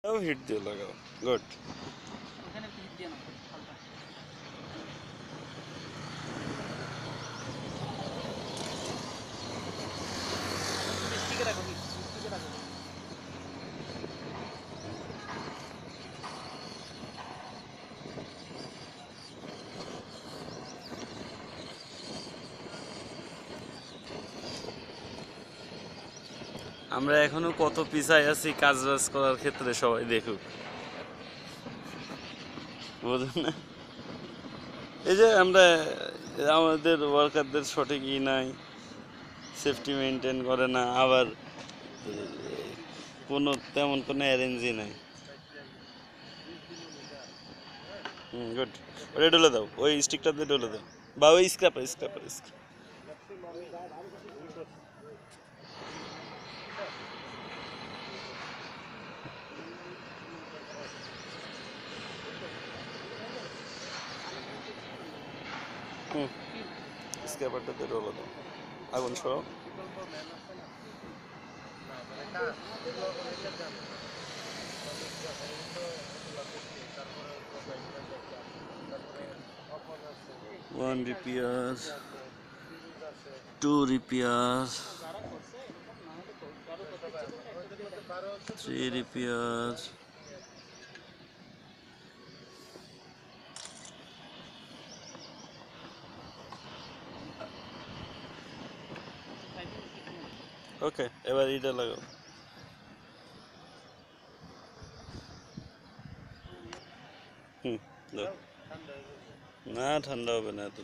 তাও হিট দিয়ে লাগাও। গুড। ওখানে একটু হিট দিয়ে নাও হালকা। স্টিকে রাখো, স্টিকে রাখো। আমরা এখনো কত পিছায় আছি কাজ বাজ করার ক্ষেত্রে, সবাই দেখুক। বুঝুন না, এই যে আমরা আমাদের ওয়ার্কারদের সঠিক নাই, সেফটি মেনটেন করে না, আবার কোনো তেমন কোনো অ্যারেঞ্জই নাই। গুড। ওটা ডলে দাও, ওই স্টিকটাতে ডলে দাও, বা ওই স্ক্র্যাপার স্ক্র্যাপার স্ক্র্যাপার। স্ক্র্যাপারটাতে ডলে দাও, আগুন সহ। One repair, two repair, three repair, ওকে। এবার এটা লাগাও। হুম, না ঠান্ডা হবে না এত।